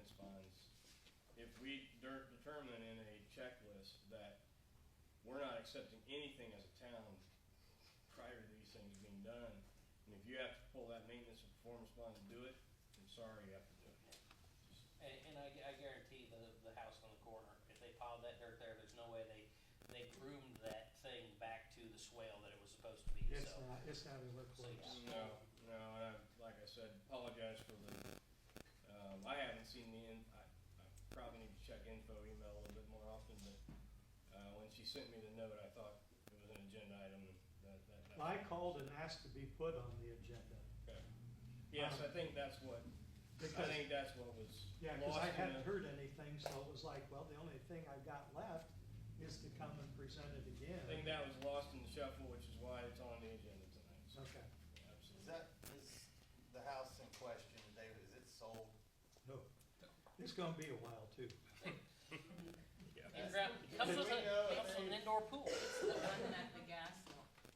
maintenance funds, if we determine in a checklist that we're not accepting anything as a town prior to these things being done, and if you have to pull that maintenance and performance bond to do it, I'm sorry, you have to do it. And I guarantee the house on the corner, if they piled that dirt there, there's no way they groomed that thing back to the swale that it was supposed to be, It's so. not, it's not even close. No, and like I said, apologize for the, I haven't seen I probably need to check info email a little bit more often, but, when she sent me the note, I thought it was an agenda item, that. I called and asked to be put on the agenda. Okay. Yes, I think that's what was Yeah, cause lost I in hadn't the- heard anything, so it was like, well, the only thing I've got left is to come and present it again. I think that was lost in the shuffle, which is why it's on the agenda tonight, so. Okay, Absolutely. Is the house in question, David, is it sold? no, it's gonna be a while too. Comes with Do we know if an they- indoor pool. It's the one that the gas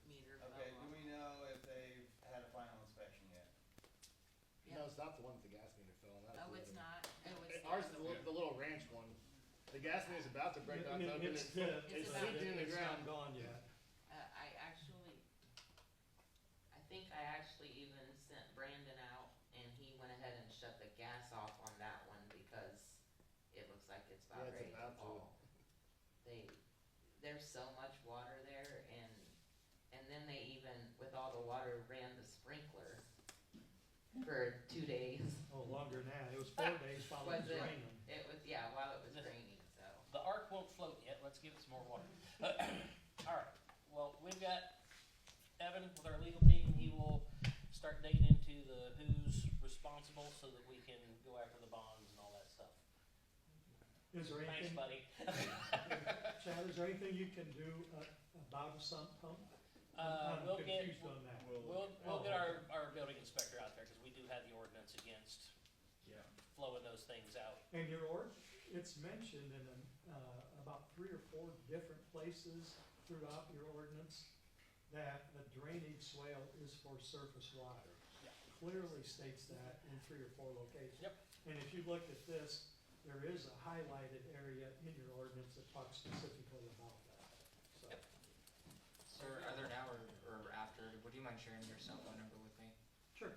meter fell Okay, do on. we know if they've had a final inspection yet? Yeah. No, it's not the one with the gas meter fell on. That's Oh, the it's other one. not? Oh, it's Ours is the, the little ranch one. The gas meter's about to break down. It's It's about- seeped in the It's ground. not gone yet. I think I actually even sent Brandon out and he went ahead and shut the gas off on that one because it looks like it's about Yeah, it's ready to about to. fall. There's so much water there and then they even, with all the water, ran the sprinkler for 2 days. Oh, longer than that. It was 4 days while it was Was it? raining. It was, yeah, while it was raining, so. The ark won't float yet, let's give it some more water. Alright, well, we've got Evan with our legal team, he will start digging into the who's responsible so that we can go after the bonds and all that stuff. Is there Thanks, anything, buddy. Chad, is there anything you can do about a sump pump? I'm We'll get, confused on that. we'll get our building inspector out there, cause we do have the ordinance against Yeah. flowing those things out. And it's mentioned in about 3 or 4 different places throughout your ordinance that a drainage swale is for surface water. Yeah. Clearly states that in 3 or 4 locations. Yep. And if you look at this, there is a highlighted area in your ordinance that talks specifically about that, so. Yep. Sir, either now or after, would you mind sharing your cell phone number with me? Sure.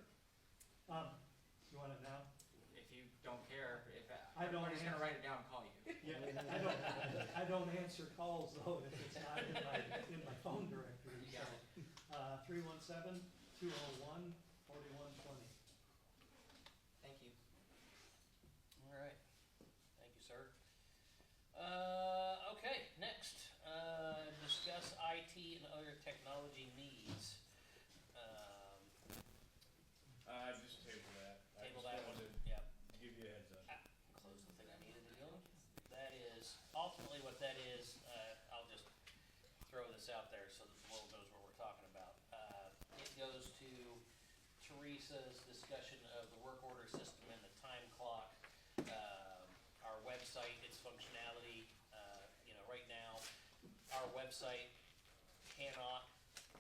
You want it now? If you don't care, if I don't I'm just gonna answer. write it down and call you. Yeah, I don't answer calls though if it's not in my phone directory, You got so. 317-201-4120. Thank you. Alright, thank you, sir. Okay, next, discuss IT and other technology needs. Just table that. I Table just that one, wanted yeah. to give you a heads up. Close the thing I needed to do. That is, ultimately what that is, I'll just throw this out there so that the world knows what we're talking about. It goes to Teresa's discussion of the work order system and the time clock, our website, its functionality. Right now, our website cannot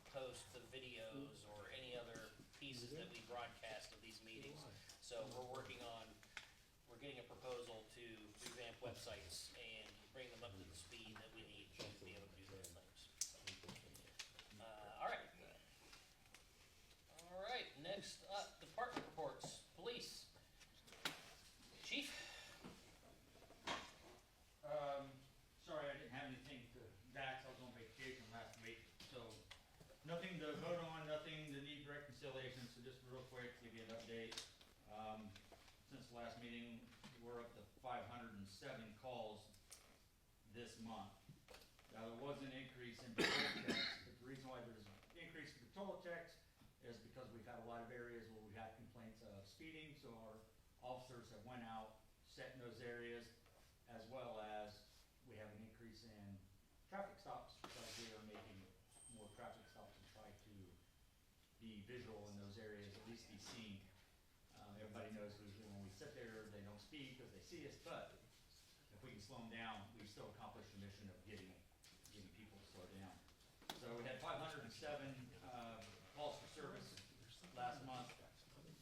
post the videos or any other pieces that we broadcast of these meetings. So we're getting a proposal to revamp websites and bring them up to the speed that we need to be able to do those things. All right, next up, department reports, police. Chief? Sorry, I didn't have anything to back, I was on vacation last week, so nothing to vote on, nothing to need reconciliation, so just real quick, to give you an update. Since the last meeting, we're up to 507 calls this month. Now, there was an increase in patrol checks, but the reason why there's an increase in patrol checks is because we've had a lot of areas where we've had complaints of speeding, so our officers have went out, set in those areas, as well as we have an increase in traffic stops because we are making more traffic stops to try to be visual in those areas, at least be seen. Everybody knows when we sit there, they don't speed because they see us, but if we can slow them down, we still accomplish the mission of getting people to slow down. So we had 507 calls for service last month.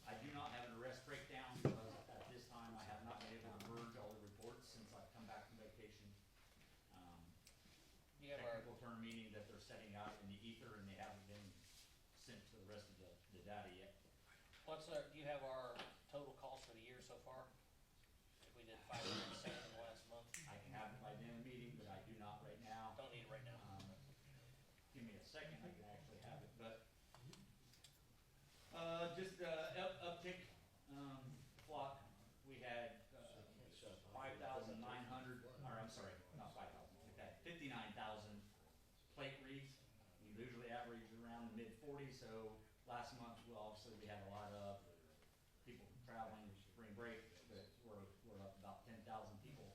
I do not have an arrest breakdown because at this time I have not been able to term, meaning that they're setting out in the ether and they haven't been sent to the rest of the data yet. Do you have our total calls for the year so far? If we did 507 in the last month, I can have it by the end of the meeting, but I do not right now. don't need it right now. Give me a second, I can actually have it, but, just, uptick, flock, we had, 5,900, or I'm sorry, not 5,000, we had 59,000 plate reads. We usually average around the mid-40s, so last month, well, obviously, we had a lot of people traveling, spring break, but we're up about 10,000 people.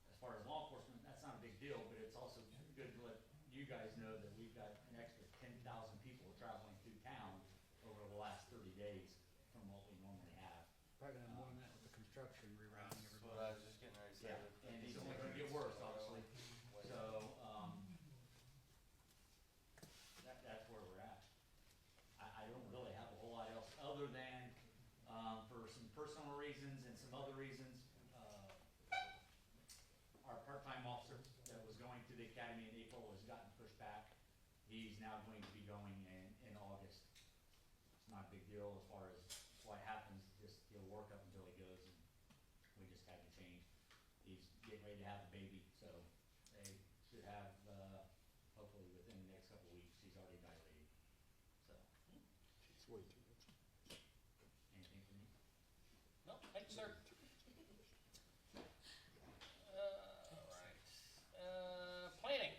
As far as law enforcement, that's not a big deal, but it's also good to let you guys know that we've got an extra 10,000 people traveling through town over the last 30 days from what we normally have. Probably gonna have more than that with the construction rerouting That's everybody. what I was just getting ready to say. Yeah, and it's only gonna get worse, obviously, so, that's where we're at. I don't really have a whole lot else, other than, for some personal reasons and some other reasons, our part-time officer that was going to the academy in April has gotten pushed back. He's now going to be going in August. It's not a big deal as far as what happens, just he'll work up until he goes, and we just had to change. He's getting ready to have a baby, so they should have, hopefully within the next couple of weeks, he's already dilated, so. It's way too much. Anything for me? No, thank you, sir. Alright, planning.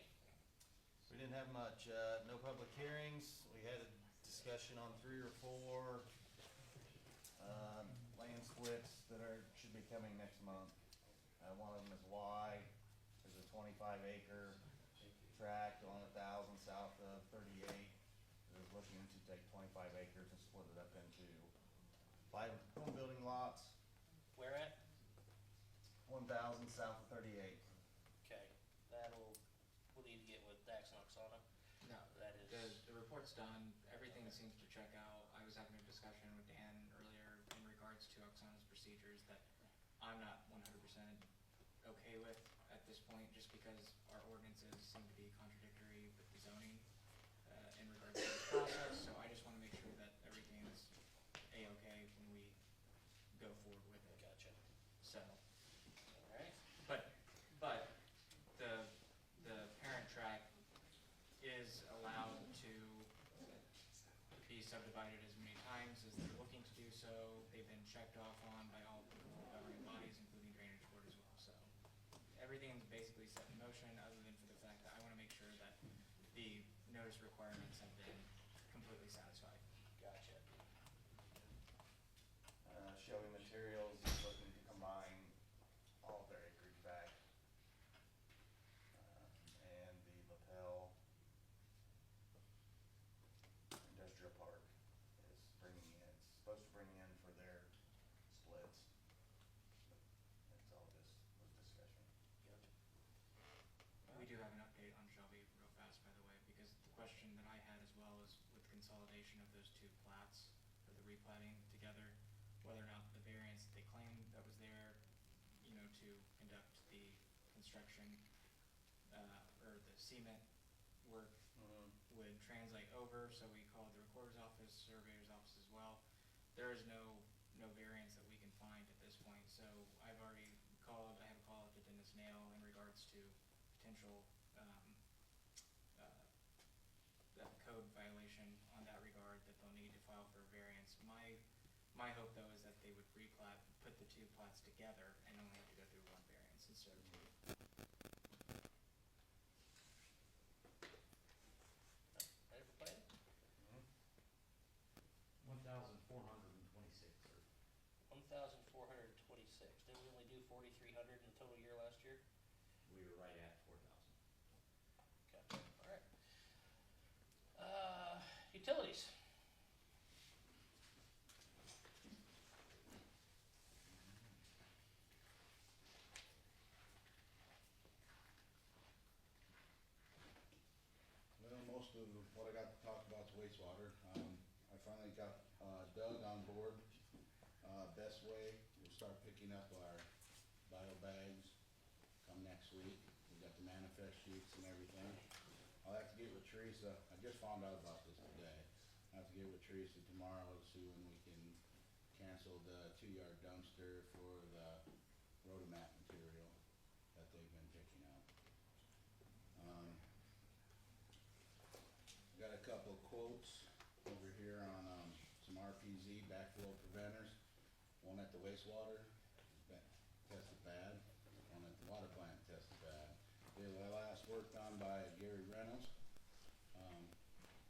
We didn't have much, no public hearings. We had a discussion on 3 or 4, land splits that should be coming next month. One of them is Y. There's a 25-acre tract on 1,000 south of 38. That is looking to take 25 acres and split it up into 5 home building lots. Where at? 1,000 south of 38. Okay, we'll need to get with Dax and Oksana. No, That is, the report's done, everything seems to check out. I was having a discussion with Dan earlier in regards to Oksana's procedures that I'm not 100% okay with at this point, just because our ordinances seem to be contradictory with the zoning, in regards to the process, so I just wanna make sure that everything is A-okay when we go forward with it, gotcha. so. Alright, But the parent tract is allowed to be subdivided as many times as they're looking to do so. They've been checked off on by all the governing bodies, including drainage board as well, so. Everything's basically set in motion, other than for the fact that I wanna make sure that the notice requirements have been completely satisfied. gotcha. Showing materials is looking to combine all of their acreage back. And the Lapel Industrial Park is supposed to bring in for their splits. That's all this was discussion. We do have an update on Shelby real fast, by the way, because the question that I had as well is with consolidation of those 2 plats for the replatting together, whether or not the variance they claimed that was there, to conduct the construction, or the cement work would translate over, so we called the recorder's office, surveyor's office as well. There is no variance that we can find at this point, so I've already called, I have a call to Dennis Nail in regards to potential, code violation on that regard, that they'll need to file for a variance. My hope though is that they would replat, put the 2 plats together and only have to go through 1 variance instead of 2. Ready for planning? 1,426, sir. 1,426. Didn't we only do 4,300 in the total year last year? We were right at 4,000. Okay, alright. Utilities. Well, most of what I got to talk about is wastewater. I finally got Doug on board. Best way, we'll start picking up our bio bags come next week. We got the manifest sheets and everything. I'll have to get with Teresa, I just found out about this today. I have to get with Teresa tomorrow to see when we can cancel the 2-yard dumpster for the rotomat material that they've been picking up. Got a couple of quotes over here on, some RPZ backflow preventers. One at the wastewater, tested bad, one at the water plant tested bad. They were last worked on by Gary Reynolds,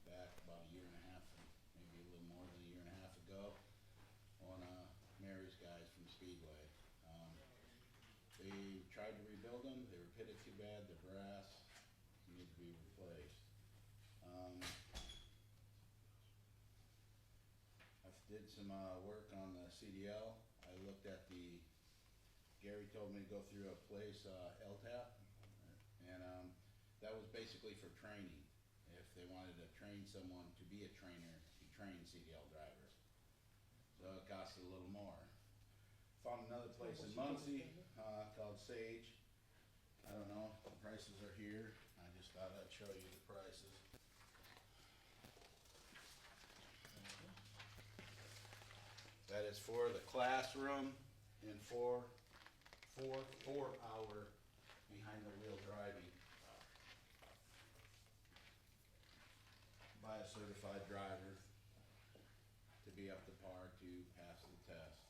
back about a year and a half, maybe a little more than a year and a half ago, on, Mary's guys from Speedway. They tried to rebuild them, they were pitted too bad, the brass needed to be replaced. I did some, work on the CDL, I looked at Gary told me to go through a place, LTAP, and, that was basically for training. If they wanted to train someone to be a trainer, to train CDL drivers. So it costs a little more. Found another place in Muncie, called Sage. I don't know, the prices are here, I just thought I'd show you the prices. That is for the classroom and for 4-hour behind the wheel driving by a certified driver to be up to par to pass the test.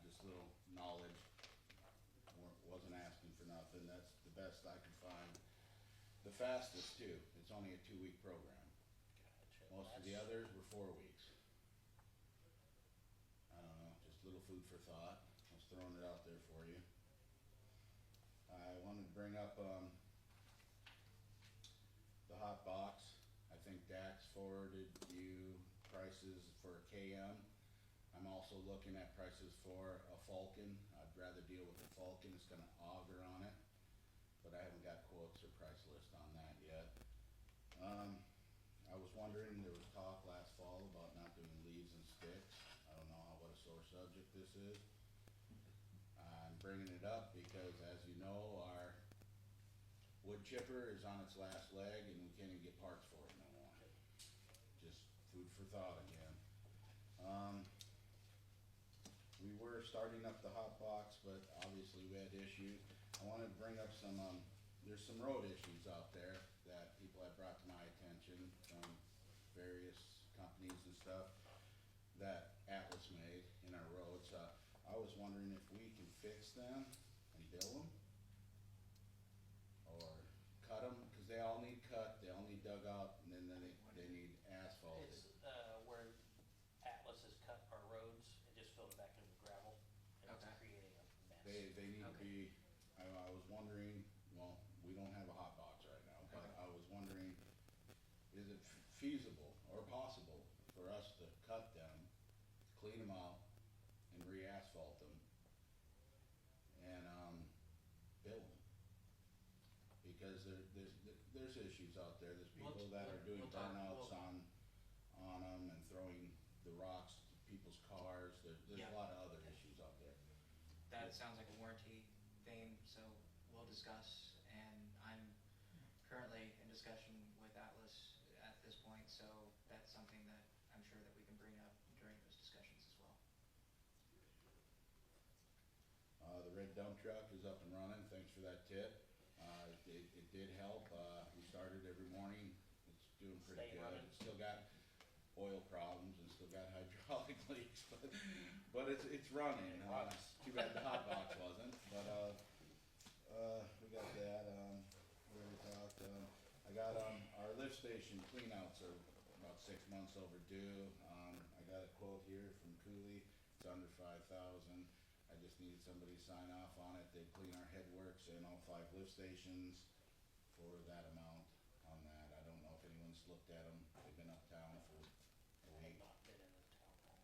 Just little knowledge, wasn't asking for nothing, that's the best I could find. The fastest too, it's only a 2-week program. Most of the others were 4 weeks. I don't know, just a little food for thought, I was throwing it out there for you. I wanted to bring up, the hot box. I think Dax forwarded you prices for a KM. I'm also looking at prices for a Falcon. I'd rather deal with the Falcon, it's got an auger on it, but I haven't got quotes or price list on that yet. I was wondering, there was talk last fall about not doing leaves and sticks. I don't know what a sore subject this is. I'm bringing it up because, as you know, our wood chipper is on its last leg and we can't even get parts for it no more. Just food for thought again. We were starting up the hot box, but obviously we had issues. I wanted to bring up some, there's some road issues out there that people have brought to my attention from various companies and stuff that Atlas made in our roads. I was wondering if we can fix them and bill them, or cut them, cause they all need cut, they all need dug out, and then they need asphalted. It's, where Atlas has cut our roads and just filled it back into gravel, and it's Okay. creating a mess. They need to Okay. be, I was wondering, well, we don't have a hot box right now, but Okay. I was wondering, is it feasible or possible for us to cut them, clean them out, and re-asphalt them, and, bill them? Because there's issues out there, there's We'll people t- that are doing we'll talk- burnouts we'll- on them and throwing the rocks to people's cars, there's Yeah. a lot of other issues out there. That sounds like a warranty thing, so we'll discuss, and I'm currently in discussion with Atlas at this point, so that's something that I'm sure that we can bring up during those discussions as well. The red dump truck is up and running, thanks for that tip. It did help, we started every morning, it's doing pretty Staying good. running. It's still got oil problems and still got hydraulic leaks, but it's running. It runs. Too bad the hot box wasn't, but, we got that, we already talked, I got, our lift station cleanouts are about 6 months overdue. I got a quote here from Cooley, it's under 5,000. I just needed somebody to sign off on it, they'd clean our headworks and all 5 lift stations for that amount on that. I don't know if anyone's looked at them, they've been uptown for a I have week. not been in the town hall.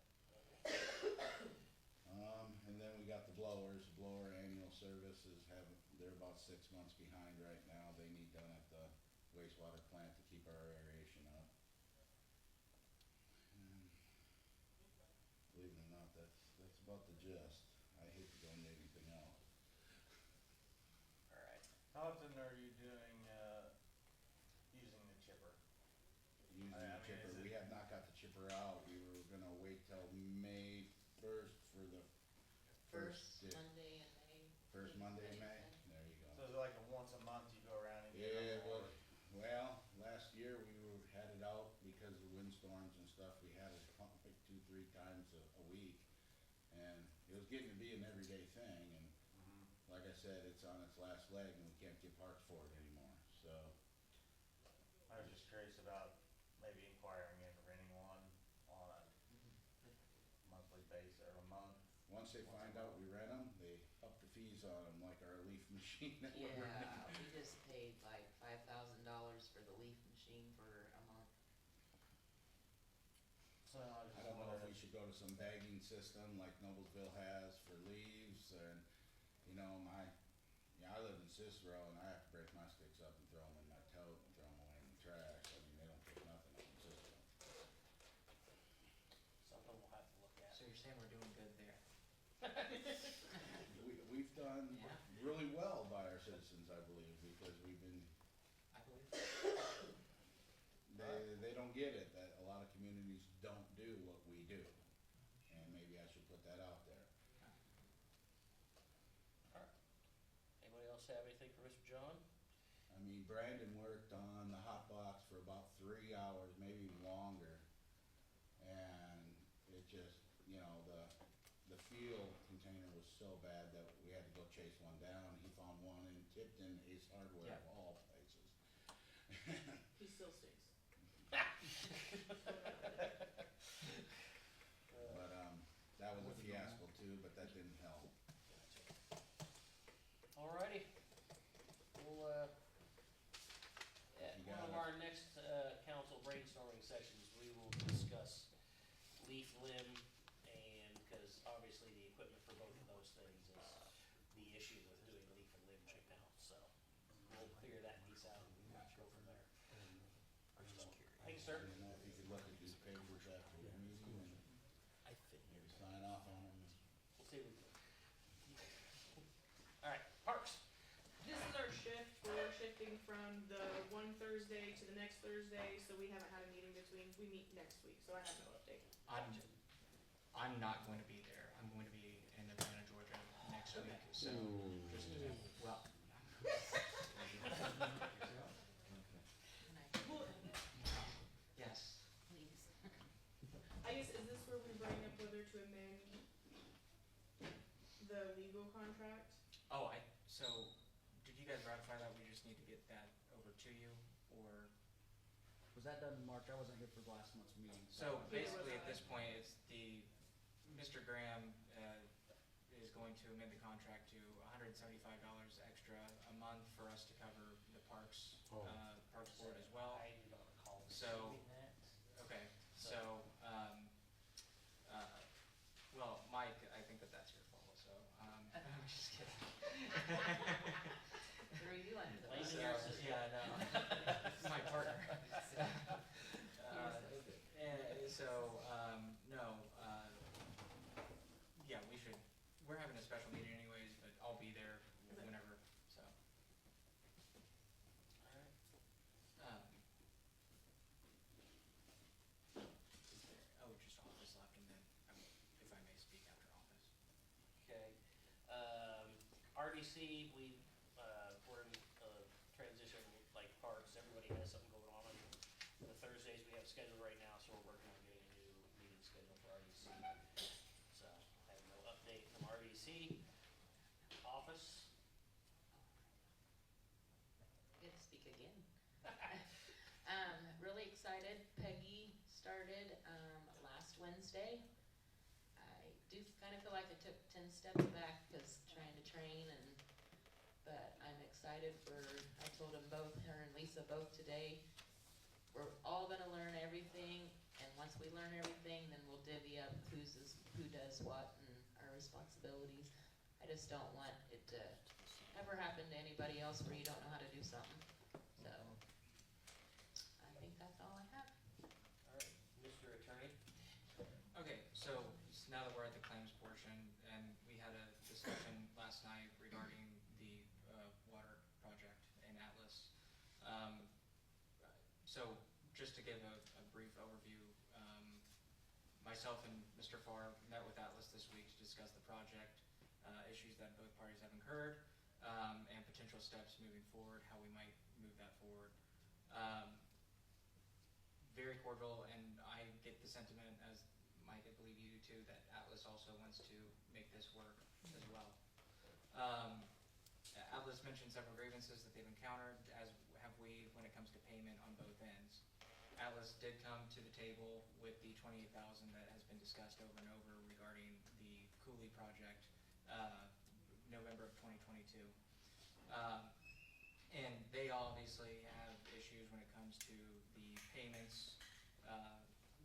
And then we got the blowers, blower annual services they're about 6 months behind right now, they need done at the wastewater plant to keep our aeration up. And believe it or not, that's about the gist. I hate to go into anything else. Alright, How often are you doing, using the chipper? Using I the mean, chipper, is it- we have not got the chipper out, we were gonna wait till May first for the First day- Monday in May. first Monday in May, there you So go. is it like a once a month you go around and get Yeah, them, or? well, last year had it out because of windstorms and stuff, we had it pump like 2-3 times a week. And it was getting to be an everyday thing, and like I said, it's on its last leg and we can't get parts for it anymore, so. I was just curious about maybe inquiring into renting one on a monthly basis or a month. Once they find out we rent them, they up the fees on them like our leaf machine that we're renting. Yeah, we just paid like $5,000 for the leaf machine for a month. So I I just don't know if wondered we should go to some bagging system like Noblesville has for leaves, and, you know, I live in Cicero and I have to break my sticks up and throw them in my tote and throw them away in the trash, I mean, they don't take nothing up in Cicero. Something we'll have to look at. So you're saying we're doing good there? We've done Yeah. really well by our citizens, I believe, because we've been, I believe. they don't get it, that a lot of communities don't do what we do. And maybe I should put that out there. Alright. Anybody else have anything for Mr. John? I mean, Brandon worked on the hot box for about 3 hours, maybe even longer. And it just, you know, the fuel container was so bad that we had to go chase one down. He found one in Tipton, Ace Hardware of all places. He still stinks. But, that was a fiasco too, but that didn't help. Alrighty. We'll, at You one got of it. our next, council brainstorming sessions, we will discuss leaf limb, and, cause obviously the equipment for both of those things is the issue with doing leaf and limb right now, so we'll figure that piece out and go from there. So, thank you, I sir. don't know if you could look at these papers after the meeting and I think maybe sign off on them. we'll see what we can. Alright, parks. This is our shift, we're shifting from the one Thursday to the next Thursday, so we haven't had a meeting between, we meet next week, so I have no update. I'm not going to be there. I'm going to be in Atlanta, Georgia next week, so just, well, Well, yes. Please. I guess, is this where we bring up whether to amend the legal contract? Oh, so, did you guys ratify that? We just need to get that over to you, or? Was that done in March? I wasn't here for last month's meeting. So Yeah, basically, at was this point, it's Mr. Graham, is going to amend the contract to $175 extra a month for us to cover the Parks Board as well. I do not recall So- receiving that. Okay, so, well, Mike, I think that's your fault, so, I'm just kidding. Threw you under the Blame bus. your sister. Yeah, I know. My partner. And so, no, yeah, we're having a special meeting anyways, but I'll be there whenever, so. Alright. Just office left, and then, if I may speak after office. Okay, RDC, we're in, transition like parks, everybody has something going on the Thursdays we have scheduled right now, so we're working on getting a new meeting schedule for RDC. So, I have no update from RDC. Office, Get to speak again. Really excited. Peggy started, last Wednesday. I do kinda feel like I took 10 steps back because trying to train but I'm excited I told them both, her and Lisa both today, we're all gonna learn everything, and once we learn everything, then we'll divvy up who does what and our responsibilities. I just don't want it to ever happen to anybody else where you don't know how to do something, so. I think that's all I have. alright, Mr. Attorney. Okay, so now that we're at the claims portion, and we had a discussion last night regarding the water project. give a brief overview. Myself and Mr. Farr met with Atlas this week to discuss the project, issues that both parties have incurred, and potential steps moving forward, how we might move that forward. Very cordial, and I get the sentiment, as Mike, I believe you do too, that Atlas also wants to make this work as well. Atlas mentioned several grievances that they've encountered, as have we, when it comes to payment on both ends. Atlas did come to the table with the $28,000 that has been discussed over and over regarding the Cooley project, November of 2022. And they obviously have issues when it comes to the payments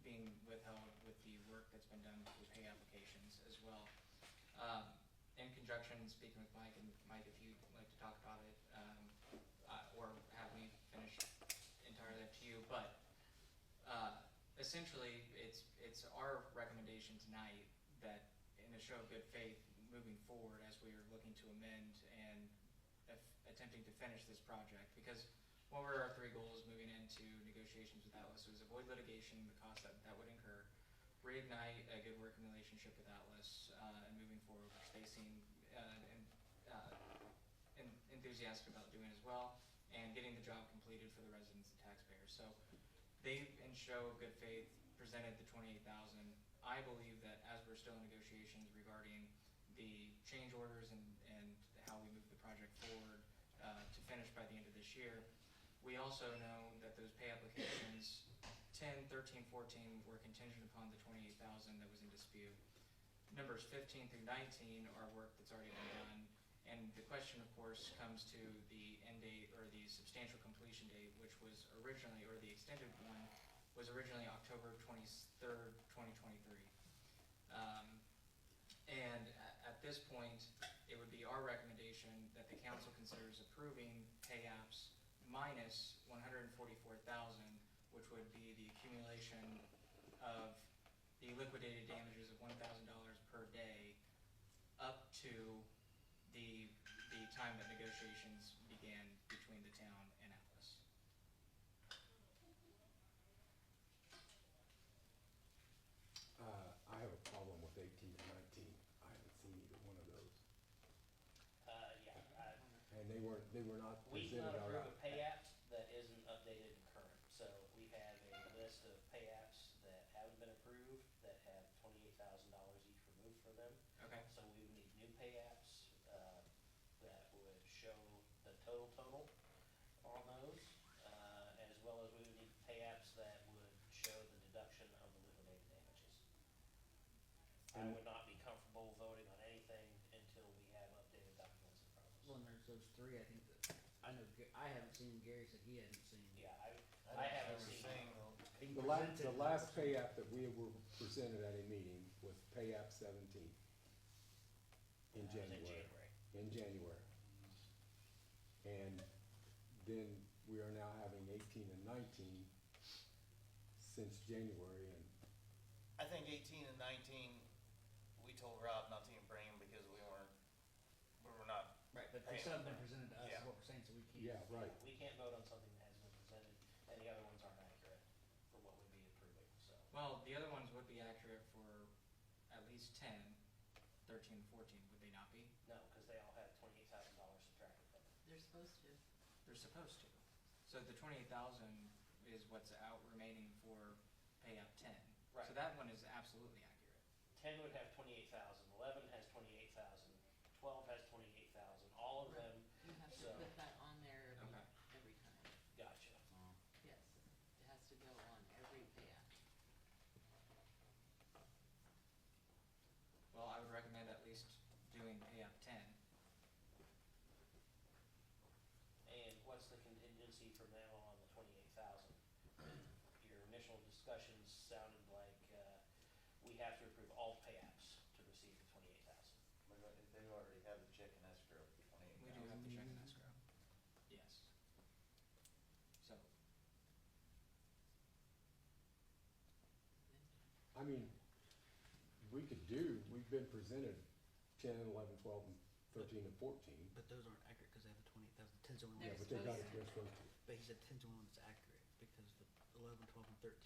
being withheld with the work that's been done through pay applications as well. In conjunction, speaking with Mike, and Mike, if you'd like to talk about it, or have me finish, entirely up to you, but essentially, it's our recommendation tonight that, in a show of good faith, moving forward as we are looking to amend and attempting to finish this project, because what were our three goals moving into negotiations with Atlas? Was avoid litigation, the cost that would incur, reignite a good working relationship with Atlas, and moving forward, which they seem enthusiastic about doing as well, and getting the job completed for the residents and taxpayers. So they, in show of good faith, presented the $28,000. I believe that as we're still in negotiations regarding the change orders and how we move the project forward to finish by the end of this year, we also know that those pay applications 10, 13, 14 were contingent upon the $28,000 that was in dispute. Numbers 15 through 19 are work that's already been done, and the question, of course, comes to the end date, or the substantial completion date, which was originally, or the extended one, was originally October 23rd, 2023. And at this point, it would be our recommendation that the council considers approving pay apps minus $144,000, which would be the accumulation of the liquidated damages of $1,000 per day up to the time that negotiations began between the town and Atlas. I have a problem with 18 and 19. I haven't seen either one of those. And they were not We presented cannot out. approve a pay app that isn't updated and current. So we have a list of pay apps that haven't been approved, that have $28,000 each removed from them. Okay. So we would need new pay apps that would show the total on those, as well as we would need pay apps that would show the deduction of the liquidated damages. I would not be comfortable voting on anything until we have updated documents in front of us. Well, and there's those three, I think, that, I know, I haven't seen, Gary said he hadn't seen. Yeah, I haven't seen. He The presented last those. pay app that we were presented at a meeting was pay app 17 in That was January. In January. And then we are now having 18 and 19 since January, and I think 18 and 19, we told Rob not to even bring them because we were not. Right, but they still haven't been presented to us, Yeah. is what we're saying, so we can't. yeah, right. We can't vote on something that hasn't been presented, and the other ones aren't accurate for what we'd be approving, so. Well, the other ones would be accurate for at least 10, 13, 14, would they not be? No, because they all have $28,000 subtracted from it. They're supposed to. They're supposed to. So the 28,000 is what's out remaining for pay app 10. Right. So that one is absolutely accurate. 10 would have 28,000, 11 has 28,000, 12 has 28,000, all of them, You have to So- put that on there Okay. every time. gotcha. Yes, it has to go on every pay app. Well, I would recommend at least doing pay app 10. And what's the contingency from now on the 28,000? Your initial discussions sounded like we have to approve all pay apps to receive the 28,000. They already have the check in escrow for 28,000. We do have to check in escrow. Yes. So, I mean, we've been presented 10, 11, 12, and 13, and 14. But those aren't accurate, because they have the 28,000, 10's the only Yeah, one. but they got it, they're supposed to. But he said 10's the only one that's accurate, because the 11, 12, and 13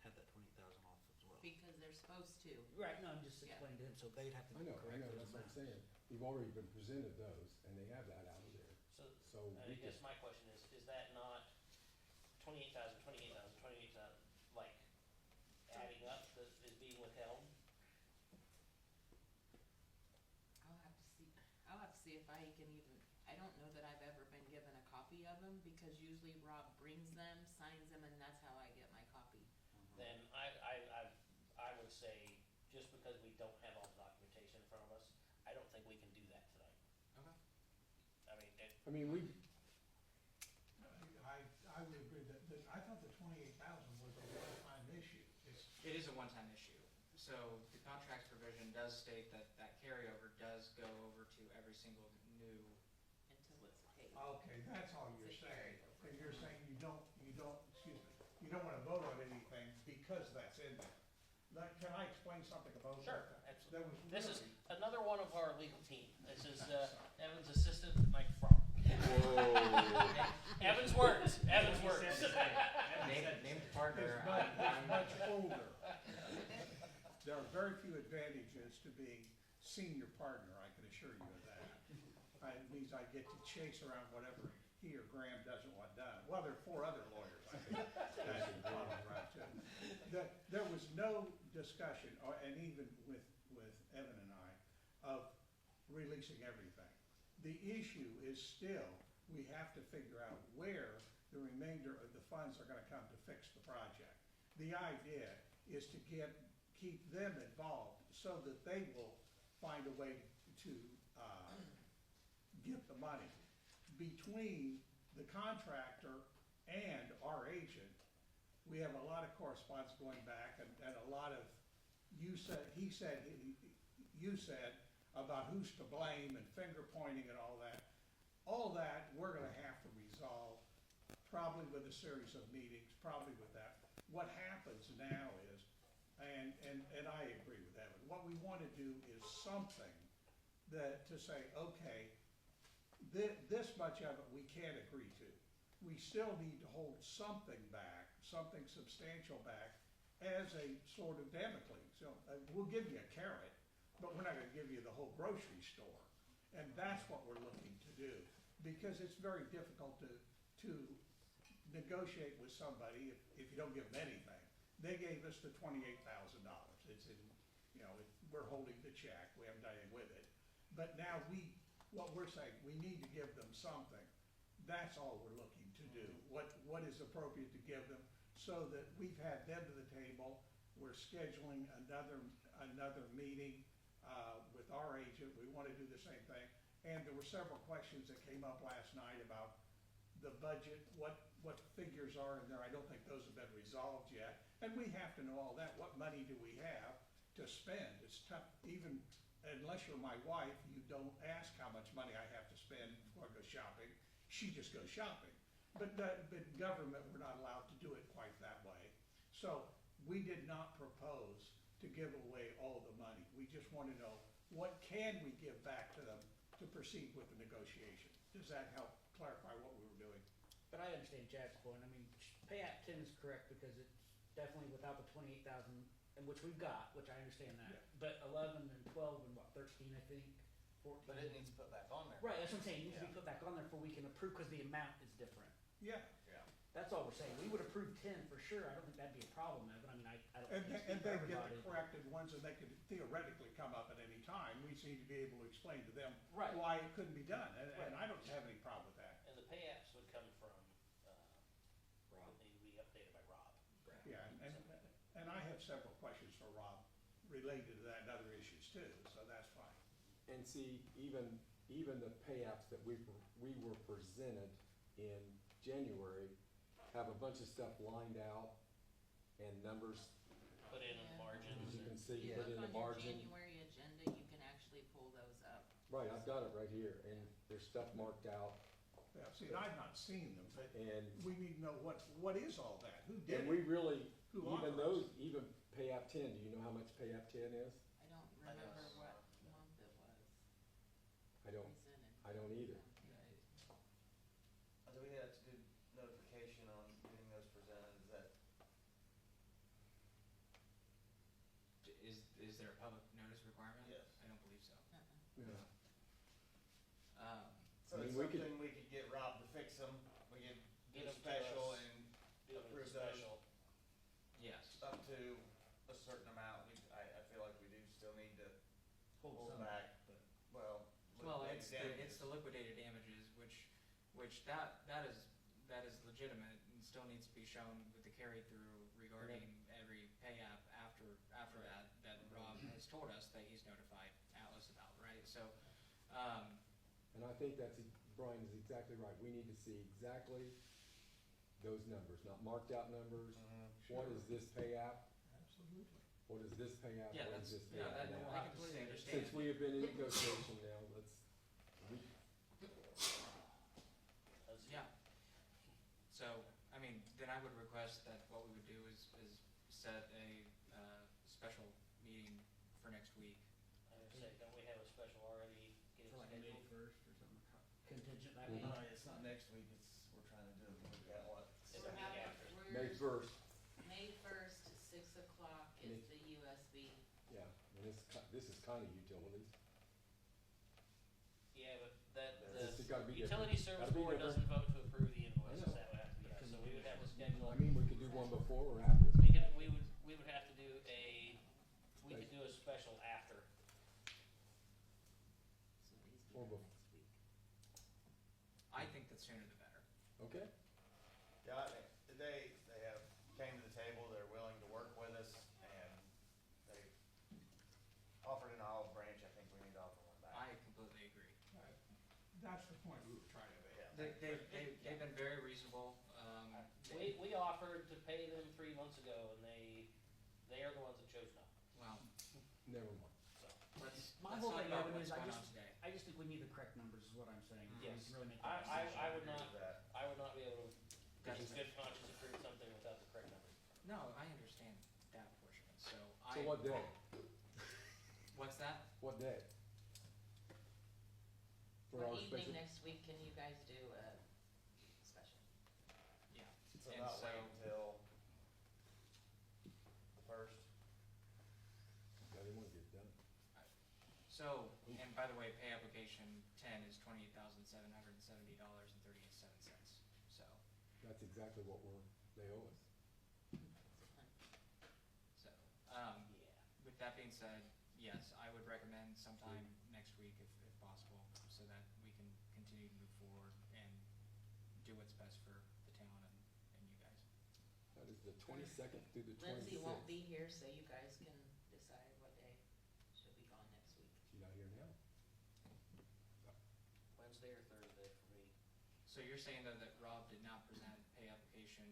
have that 20,000 off as well. Because they're supposed to. Right, no, I'm just Yeah. explaining to him, so they'd have to I know, correct those that's what I'm amounts. saying. We've already been presented those, and they have that out of there. So, So I we guess could, my question is that not 28,000, like adding up that is being withheld? I'll have to see if I can even, I don't know that I've ever been given a copy of them, because usually Rob brings them, signs them, and that's how I get my copy. Then I would say, just because we don't have all the documentation in front of us, I don't think we can do that tonight. Okay. I mean, we, I would agree that I thought the 28,000 was a one-time issue. It is a one-time issue. So the contracts provision does state that that carryover does go over to every single new. Until it's paid. Okay, that's all you're It's a saying. carryover. And you're saying you don't, excuse me, you don't wanna vote on anything because that's in there. Can I explain something about that? sure, That absolutely. was This is really, another one of our legal team. This is Evan's assistant, Mike Fromm. Evan's words. Name the partner. is much older. There are very few advantages to being senior partner, I can assure you of that. It means I get to chase around whatever he or Graham doesn't want done. Well, there are 4 other lawyers, I think, that should follow around too. There was no discussion, and even with Evan and I, of releasing everything. The issue is still, we have to figure out where the remainder of the funds are gonna come to fix the project. The idea is to keep them involved so that they will find a way to get the money. Between the contractor and our agent, we have a lot of correspondence going back and a lot of, you said about who's to blame and finger pointing and all that. All that, we're gonna have to resolve, probably with a series of meetings, probably with that. What happens now is, and I agree with Evan, what we wanna do is something to say, okay, this much of it we can't agree to. We still need to hold something back, something substantial back, as a sort of Damocles. So, we'll give you a carrot, but we're not gonna give you the whole grocery store. And that's what we're looking to do, because it's very difficult to negotiate with somebody if you don't give them anything. They gave us the $28,000. It's in, we're holding the check, we haven't done anything with it. But now what we're saying, we need to give them something. That's all we're looking to do. What is appropriate to give them, so that we've had them to the table. We're scheduling another meeting with our agent. We want to do the same thing. And there were several questions that came up last night about the budget, what figures are in there. I don't think those have been resolved yet. And we have to know all that. What money do we have to spend? It's tough, even unless you're my wife, you don't ask how much money I have to spend before I go shopping. She just goes shopping. But government, we're not allowed to do it quite that way. So we did not propose to give away all the money. We just want to know, what can we give back to them to proceed with the negotiation? Does that help clarify what we were doing? But I understand Chad's point. I mean, pay app 10 is correct because it's definitely without the 28,000, and which we've got, which I understand that. Yeah. But 11 and 12 and 13, I think, 14. But it needs put back on there. Right, that's what I'm saying. It needs to be Yeah. put back on there for we can approve, because the amount is different. Yeah. That's all we're saying. We would approve 10 for sure. I don't think that'd be a problem, Evan. I mean, I don't And think they it's get everybody. the corrected ones, and they could theoretically come up at any time. We just need to be able to explain to them Right. why it couldn't be done, and Right. I don't have any problem with that. And the pay apps would come from, Rob. would need to be updated by Rob. Yeah, and I have several questions for Rob related to that and other issues too, so that's fine. and see, even the pay apps that we were presented in January have a bunch of stuff lined out and numbers, Put in Yeah. margins as you and. can see, You put look in the on your margin. January agenda, you can actually pull those up. Right, I've got it right here, and there's stuff marked out, Yeah, see, I've not seen them, but and, we need to know what is all that? Who did and it? we really, Who even authorized those, it? even pay app 10, do you know how much pay app 10 is? I don't I remember don't. what month it was I don't, presented. I don't either. Do we have to do notification on getting those presented? Is that is there a public notice requirement? Yes. I don't believe so. Yeah. So I it's mean, we could- something we could get Rob to fix them, we could Get do a 'em to special us. and Do it approve as a those special. Yes. up to a certain amount. I feel like we do still need to Hold hold some. back, but, well. Well, liquidated it's the liquidated damages, which that is legitimate and still needs to be shown with the carry-through regarding every pay app after that Rob has told us that he's notified Atlas about, right? So, And I think Brian is exactly right. We need to see exactly those numbers, not marked out numbers. What is this pay app? Absolutely. What is this pay app? yeah, What that's, is this pay yeah, app that, now? I completely understand. Since we have been in negotiation now, Yeah. So, I mean, then I would request that what we would do is set a, special meeting for next week. I would say, don't we have a special already getting For like May scheduled? 1st or something, contingent that Mhm. meeting. It's not next week, we're trying to do it, we got what? It's a week after. May first, May 1st, 6 o'clock is the USB. yeah, and this is kind of utilities. Yeah, but that, It's the gotta be utility different. service Gotta be board different. doesn't vote to approve the invoices, know. that would have to be us, so we would have to schedule. I mean, we could do one before or after. We would have to do we could do a special after. So these Or be bef- next week. I think the sooner the better. Okay, Yeah, I mean, they have came to the table, they're willing to work with us, and they offered an olive branch, I think we need to offer one back. I completely agree. That's the point we were trying to make. Yeah. They've been very reasonable, We offered to pay them 3 months ago, and they are the ones that chose not, well, never mind. so. let's My talk whole thing, about Evan, what's is going on today. I just think we need the correct numbers is what I'm saying. We Yes. really make I that decision. would Agree not, with that. I would not be able to, That's in good conscience, approve something without the correct numbers. No, I understand that portion, so So what day? What's that? What day? For our What evening special, next week can you guys do a special? Yeah. So And not so- wait until the first. I didn't want to get it done. So, and by the way, pay application 10 is $28,770.38, so, That's exactly what they owe us. so, Yeah. with that being said, yes, I would recommend sometime next week if possible, so that we can continue to move forward and do what's best for the town and you guys. That is the 22nd through the 26th. Lindsay won't be here, so you guys can decide what day she'll be gone next week. She's not here now. Wednesday or Thursday for me. So you're saying though that Rob did not present pay application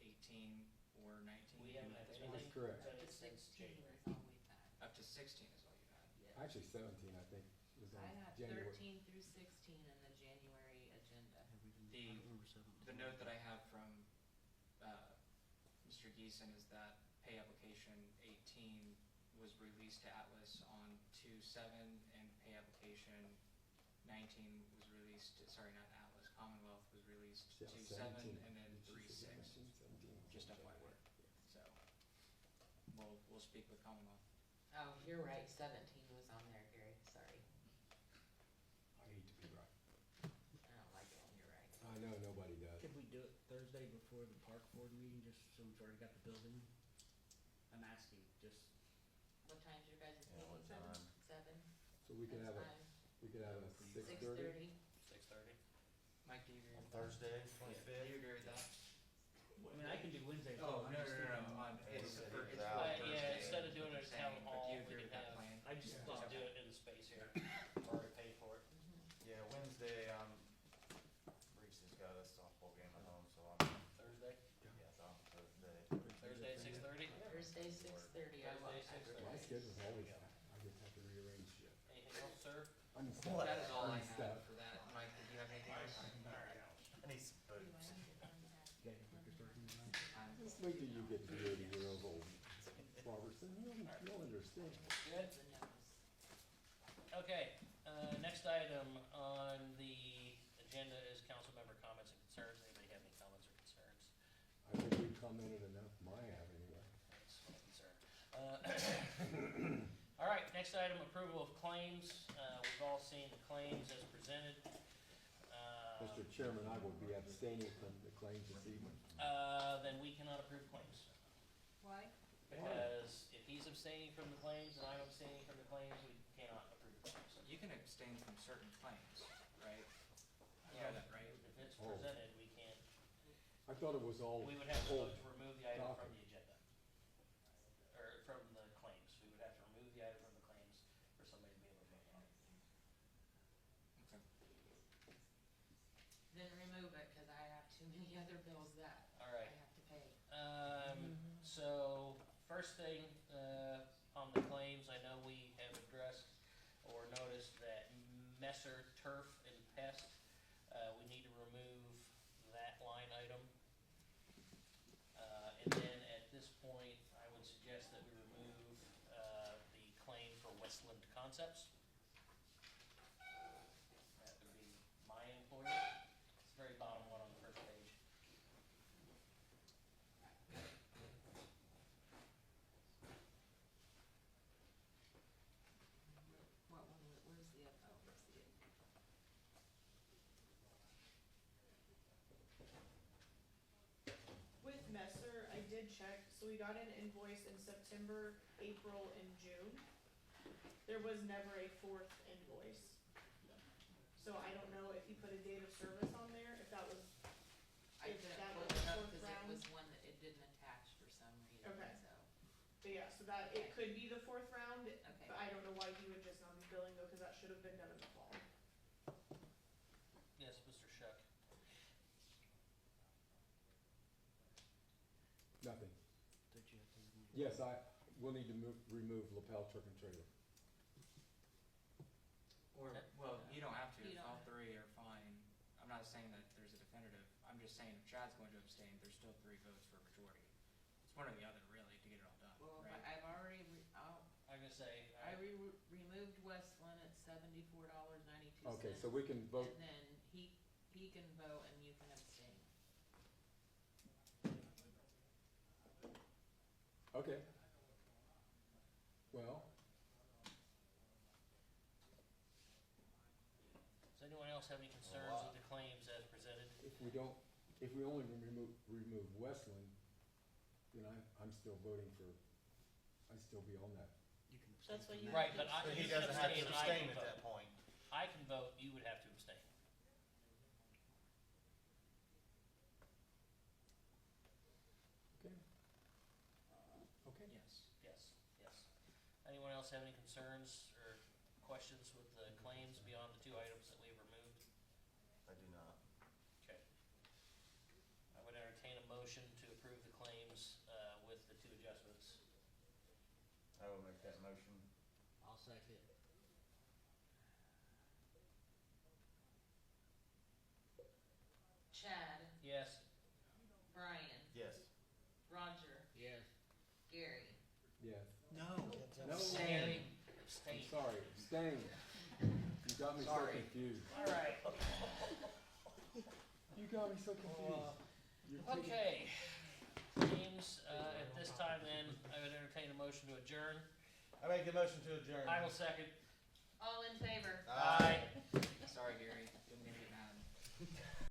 18 or 19? We haven't had That's anything. That's correct. Up to Since 16 January. is all we've had. Up to 16 is all you've had? Yeah. Actually, 17, I think, was on I had January. 13 through 16 in the January agenda. The note that I have from Mr. Geeson is that pay application 18 was released to Atlas on 2/7, and pay application 19 was released, sorry, not Atlas, Commonwealth was released Yeah, 2/7 17. and then Did she say 3/6, 17? just FYI. So, we'll speak with Commonwealth. Oh, you're right, 17 was on there, Gary, sorry. I hate to be right. I don't like it when you're right. I know, nobody does. Could we do it Thursday before the park board meeting, just so we've already got the building? I'm asking, just, What time's your guys' Yeah, what meeting? time? 7? So we could have a 6:30? 6:30? 6:30. Mike, do you agree On with that? Thursday, Do 25th. you agree with that? I mean, I can do Wednesday. Oh, too, I'm no, just no, no, thinking- on, it's Yeah, for, it's it's out for Thursday. Thursday. Instead of doing it at Saying, town but hall, do you we agree could with that have, plan? I just just thought, do it in the space here, already paid for it. Yeah, Wednesday, Reese has got a softball game at home, so I'm, Thursday, yeah, on Thursday. Thursday at 6:30? Thursday, 6:30. Thursday, 6:30. My schedule's always, I just have to rearrange shit. Anything else, sir? I'm What? That is all I I'm have stuck. for that. Mike, did you have anything else? I need some boots. yeah, if we could start doing that. Just wait till you get to be 80 years old, Robertson, you'll understand. Good? Okay, next item on the agenda is council member comments and concerns. Anybody have any comments or concerns? I think we commented enough, my have anyway. That's my concern. next item, approval of claims. We've all seen the claims as presented. Mr. Chairman, I will be abstaining from the claims this evening. Then we cannot approve claims. Why? Because if he's abstaining from the claims and I'm abstaining from the claims, we cannot approve claims. You can abstain from certain claims, right? You Well, know that, right? If it's Oh. presented, we can't, I thought it was all we would have to whole vote to remove the item from docket. the agenda. Or from the claims. We would have to remove the item from the claims for somebody to be able to vote on it. Okay. Then remove it, cause I have too many other bills that All I right. have to pay. So, first thing, on the claims, I know we have addressed or noticed that Messer Turf and Pest, we need to remove that line item. And then at this point, I would suggest that we remove, the claim for Westland Concepts. That would be my employer. It's the very bottom one on the first page. What one, where's the, oh, where's the, With Messer, I did check, so we got an invoice in September, April, and June. There was never a fourth invoice. So I don't know if you put a date of service on there, if that was, I if didn't that pull was it the up fourth cause it round. was one that it didn't attach for some reason, Okay. so, But yeah, so that, it could be the fourth round, okay. but I don't know why he would just not be billing though, cause that should have been done in the fall. Yes, Mr. Shuck. Nothing. Yes, I will need to remove Lapel Truck and Trailer. Or, Okay. well, you don't have to, You if don't all have- three are fine. I'm not saying that there's a definitive, I'm just saying if Chad's going to abstain, there's still 3 votes for majority. It's one or the other, really, to get it all done, Well, right? I've already, I'm gonna say, I removed Westland at $74.92. Okay, so we can vote, And then he can vote and you can abstain. okay. Well, does anyone else have any concerns lot. with the claims as presented? if we only remove Westland, then I'm still voting for, I'd still be on that. You can That's abstain what from you that. Right, but I, So you he can doesn't have to abstain and I abstain can at vote. that point. I can vote, you would have to abstain. Okay. Okay. Yes. Yes, yes. Anyone else have any concerns or questions with the claims beyond the 2 items that we've removed? I do not. Okay. I would entertain a motion to approve the claims, with the 2 adjustments. I will make that motion. I'll second. Chad, Yes. Brian, Yes. Roger, Yes. Gary. Yes. No. No. Abstain. I'm Abstain. sorry, abstain. You got me so Sorry. confused. All right. You got me so confused. You're taking- Okay. Claims, at this time then, I would entertain a motion to adjourn. I make the motion to adjourn. I will second. All in favor?